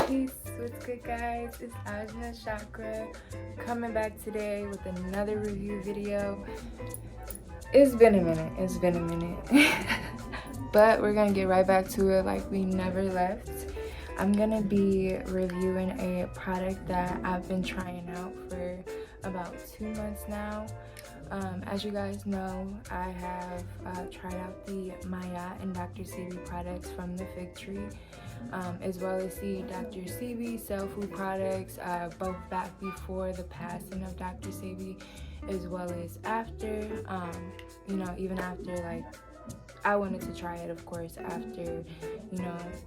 Peace, what's good guys? It's Ajna Chakra coming back today with another review video. It's been a minute. But we're gonna get right back to it like we never left. I'm gonna be reviewing a product that I've been trying out for about 2 months now. As you guys know, I have tried out the Maya and Dr.sebi products from the Fig Tree, as well as the Dr.sebi cell food products, both back before the passing of Dr.sebi, as well as after. Even after, like, I wanted to try it, of course, after,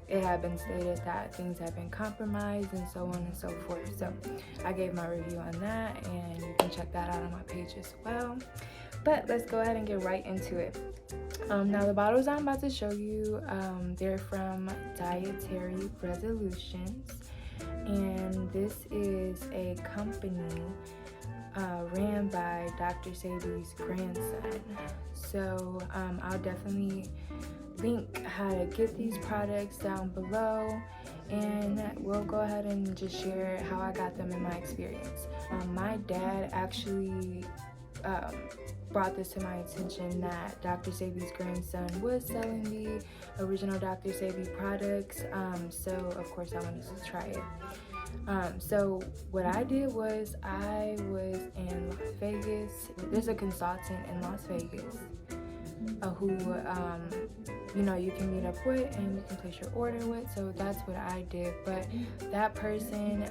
it had been stated that things had been compromised and so on and so forth. So I gave my review on that, and you can check that out on my page as well. But let's go ahead and get right into it. Now, the bottles I'm about to show you, they're from Dietary Resolutions, and this is a company ran by Dr.sebi's grandson. So I'll definitely link how to get these products down below, and we'll go ahead and just share how I got them in my experience. My dad actually brought this to my attention that Dr.sebi's grandson was selling the original Dr.sebi products, so of course I wanted to try it. So what I did was I was in Las Vegas. There's a consultant in Las Vegas who you can meet up with and you can place your order with. So that's what I did. But that person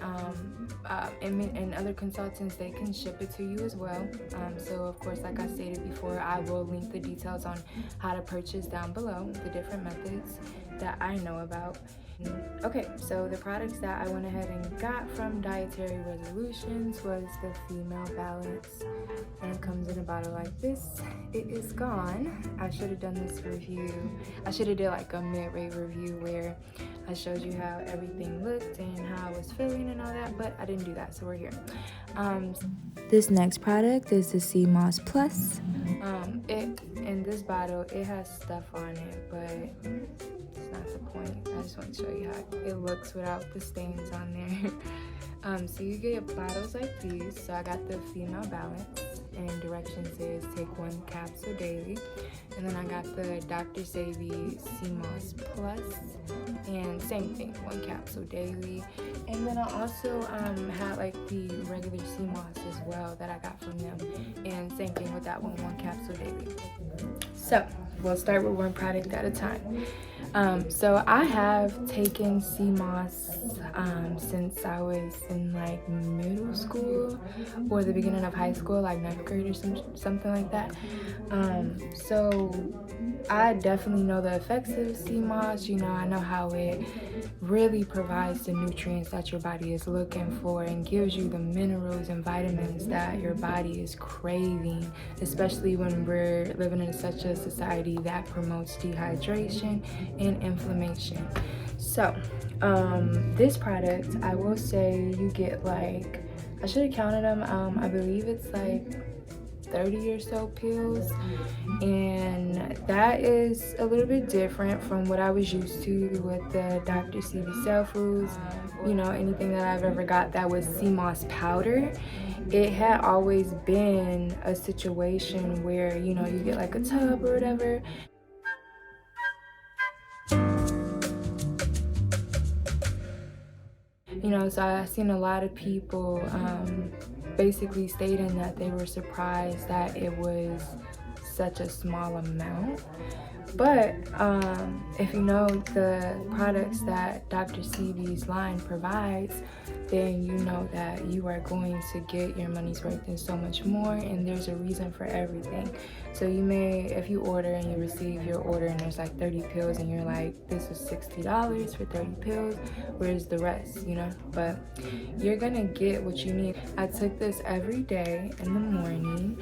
and other consultants, they can ship it to you as well. So of course, like I stated before, I will link the details on how to purchase down below, the different methods that I know about. Okay, so the products that I went ahead and got from Dietary Resolutions was the Female Balance, and it comes in a bottle like this. It is gone. I should have done this review. I should have did like a mid-rate review where I showed you how everything looked and how I was feeling and all that, but I didn't do that, so we're here. This next product is the Seamoss Plus. In this bottle, it has stuff on it, but it's not the point. I just want to show you how it looks without the stains on there. So you get bottles like these. So I got the Female Balance, and directions is take 1 capsule daily. And then I got the Dr.sebi Seamoss Plus, and same thing, 1 capsule daily. And then I also had like the regular Seamoss as well that I got from them, and same thing with that one, 1 capsule daily. So we'll start with one product at a time. So I have taken Seamoss since I was in like middle school or the beginning of high school, like 9th grade or something like that. So I definitely know the effects of Seamoss. I know how it really provides the nutrients that your body is looking for and gives you the minerals and vitamins that your body is craving, especially when we're living in such a society that promotes dehydration and inflammation. So this product, I will say you get like, I should have counted them, I believe it's like 30 or so pills, and that is a little bit different from what I was used to with the Dr.sebi cell foods. Anything that I've ever got that was Seamoss powder, it had always been a situation where you get like a tub or whatever. So I've seen a lot of people basically stating that they were surprised that it was such a small amount. But if you know the products that Dr.sebi's line provides, then you know that you are going to get your money's worth and so much more, and there's a reason for everything. So you may, if you order and you receive your order and there's like 30 pills and you're like, this is $60 for 30 pills, where's the rest, But you're gonna get what you need. I took this every day in the morning,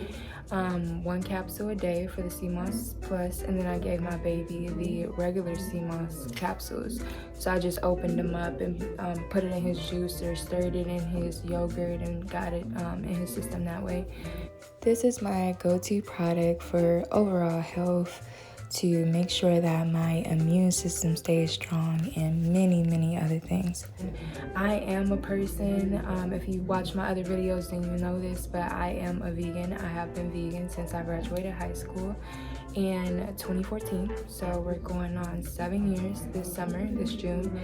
1 capsule a day for the Seamoss Plus, and then I gave my baby the regular Seamoss capsules. So I just opened them up and put it in his juicer, stirred it in his yogurt, and got it in his system that way. This is my go-to product for overall health, to make sure that my immune system stays strong, and many other things. I am a person, if you watch my other videos then you know this, but I am a vegan. I have been vegan since I graduated high school in 2014, so we're going on 7 years this summer, this June.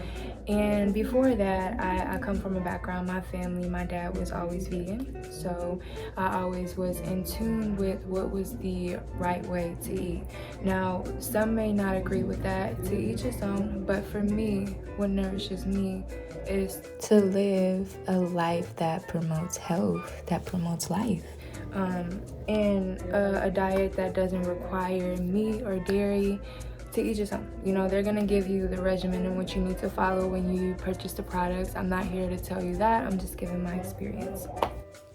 And before that, I come from a background, my family, my dad was always vegan, so I always was in tune with what was the right way to eat. Now, some may not agree with that, to each his own, but for me, what nourishes me is to live a life that promotes health, that promotes life. And a diet that doesn't require meat or dairy. To each his own. You know, they're gonna give you the regimen and what you need to follow when you purchase the products. I'm not here to tell you that, I'm just giving my experience.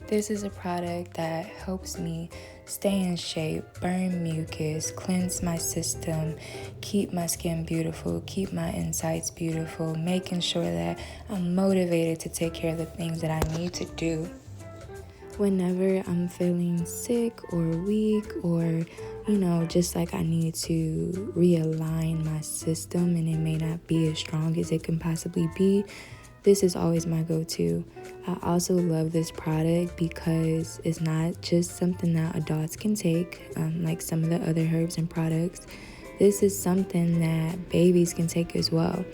This is a product that helps me stay in shape, burn mucus, cleanse my system, keep my skin beautiful, keep my insides beautiful, making sure that I'm motivated to take care of the things that I need to do. Whenever I'm feeling sick or weak, or just like I need to realign my system and it may not be as strong as it can possibly be, this is always my go-to. I also love this product because it's not just something that adults can take, like some of the other herbs and products. This is something that babies can take as well.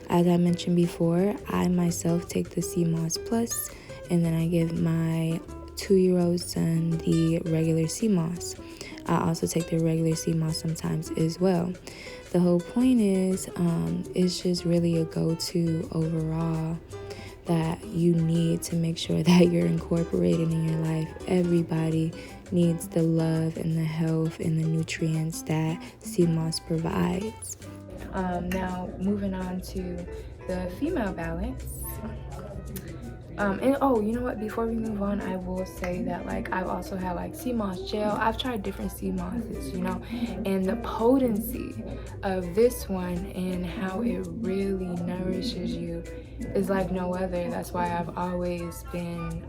As I mentioned before, I myself take the Seamoss Plus, and then I give my 2-year-old son the regular Seamoss. I also take the regular Seamoss sometimes as well. The whole point is, it's just really a go-to overall that you need to make sure that you're incorporating in your life. Everybody needs the love and the health and the nutrients that Seamoss provides. Now, moving on to the female balance. And oh, you know what, before we move on, I will say that I've also had Seamoss gel. I've tried different Seamosses, and the potency of this one and how it really nourishes you is like no other. That's why I've always been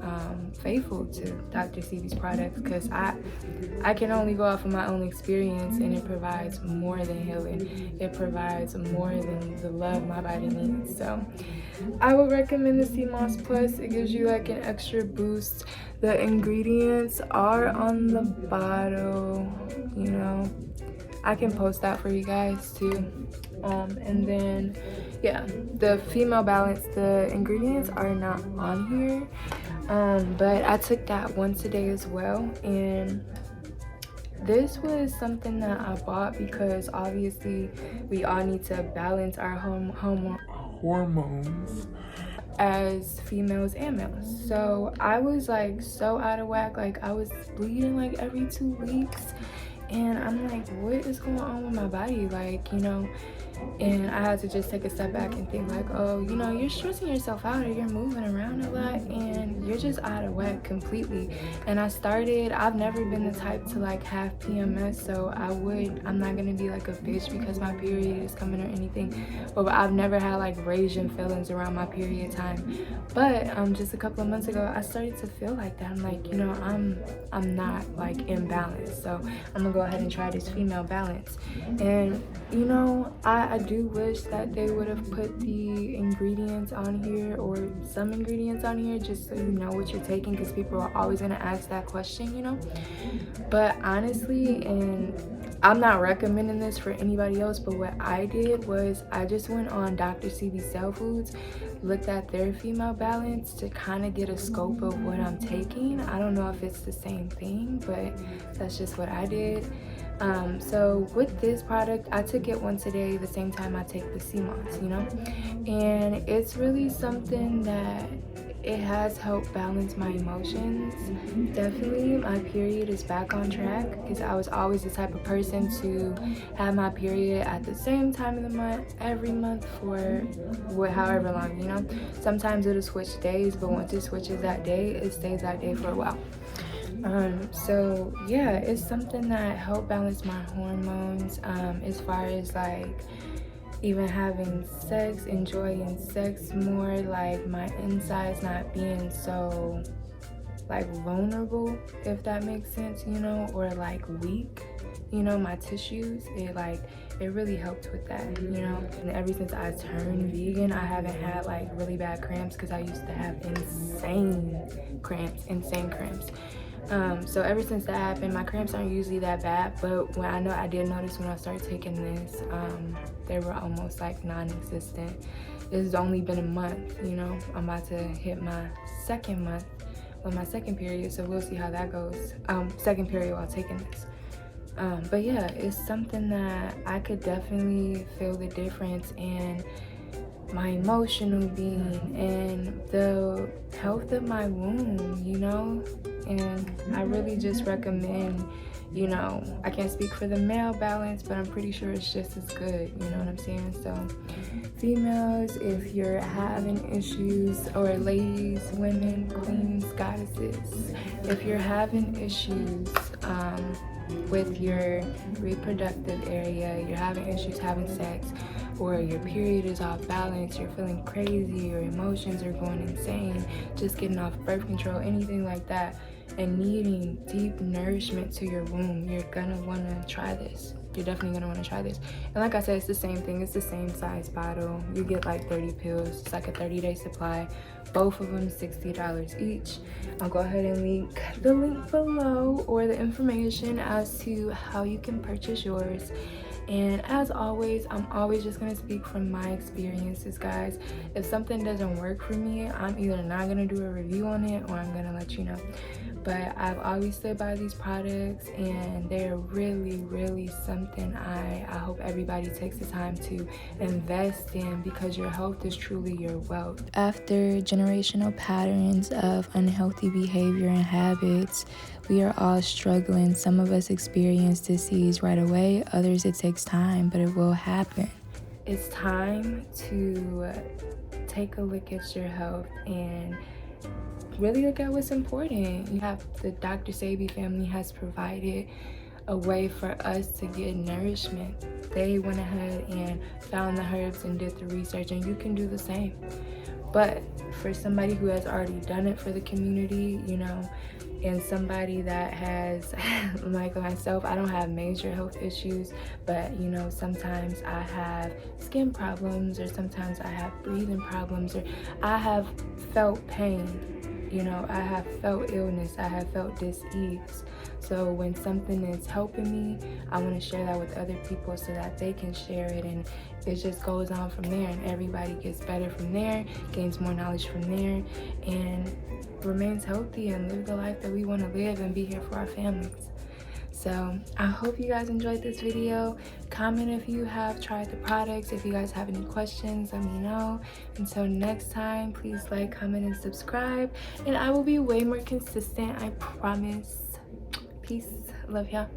faithful to Dr.sebi's products, because I can only go off of my own experience, and it provides more than healing. It provides more than the love my body needs. So I would recommend the Seamoss Plus. It gives you an extra boost. The ingredients are on the bottle, I can post that for you guys too. And then the female balance, the ingredients are not on here, but I took that once a day as well, and this was something that I bought because obviously we all need to balance our hormones as females and males. So I was so out of whack. I was bleeding every 2 weeks, and I'm like, what is going on with my body? And I had to just take a step back and think oh, you're stressing yourself out, or you're moving around a lot, and you're just out of whack completely. And I've never been the type to have PMS, so I'm not gonna be a bitch because my period is coming or anything, but I've never had raging feelings around my period time. But just a couple of months ago, I started to feel like that. I'm I'm not imbalanced, so I'm gonna go ahead and try this female balance. And I do wish that they would have put the ingredients on here, or some ingredients on here, just so you know what you're taking, because people are always going to ask that question, But honestly, and I'm not recommending this for anybody else, but what I did was I just went on Dr.sebi Cell Foods, looked at their female balance to kind of get a scope of what I'm taking. I don't know if it's the same thing, but that's just what I did. So with this product, I took it once a day, the same time I take the Seamoss, and it's really something that it has helped balance my emotions. Definitely, my period is back on track, because I was always the type of person to have my period at the same time of the month, every month for however long, Sometimes it'll switch days, but once it switches that day, it stays that day for a while. So yeah, it's something that helped balance my hormones, as far as even having sex, enjoying sex more, my insides not being so vulnerable, if that makes sense, or weak. you know, my tissues, it really helped with that, you know. And ever since I turned vegan, I haven't had like really bad cramps, because I used to have insane cramps. So ever since that happened, my cramps aren't usually that bad, but when I did notice when I started taking this, they were almost like non-existent. It's only been a month, you know. I'm about to hit my second month with my second period, so we'll see how that goes. Second period while taking this. But yeah, it's something that I could definitely feel the difference in my emotional being and the health of my womb, you know. And I really just recommend, you know, I can't speak for the male balance, but I'm pretty sure it's just as good, you know what I'm saying? So females, if you're having issues, or ladies, women, queens, goddesses, if you're having issues with your reproductive area, you're having issues having sex, or your period is off balance, you're feeling crazy, your emotions are going insane, just getting off birth control, anything like that, and needing deep nourishment to your womb, you're gonna want to try this. You're definitely gonna want to try this. And like I said, it's the same thing. It's the same size bottle. You get like 30 pills. It's like a 30-day supply. Both of them $60 each. I'll go ahead and link the link below, or the information as to how you can purchase yours. And as always, I'm always just gonna speak from my experiences, guys. If something doesn't work for me, I'm either not gonna do a review on it, or I'm gonna let you know. But I've always stood by these products, and they're really, really something I hope everybody takes the time to invest in, because your health is truly your wealth. After generational patterns of unhealthy behavior and habits, we are all struggling. Some of us experience disease right away, others it takes time, but it will happen. It's time to take a look at your health and really look at what's important. You have the Dr.sebi family has provided a way for us to get nourishment. They went ahead and found the herbs and did the research, and you can do the same. But for somebody who has already done it for the community, you know, and somebody that has, like myself, I don't have major health issues, but you know, sometimes I have skin problems, or sometimes I have breathing problems, or I have felt pain. You know, I have felt illness, I have felt dis-ease. So when something is helping me, I want to share that with other people so that they can share it, and it just goes on from there, and everybody gets better from there, gains more knowledge from there, and remains healthy and live the life that we want to live and be here for our families. So I hope you guys enjoyed this video. Comment if you have tried the products. If you guys have any questions, let me know. Until next time, please like, comment, and subscribe. And I will be way more consistent, I promise. Peace. Love y'all.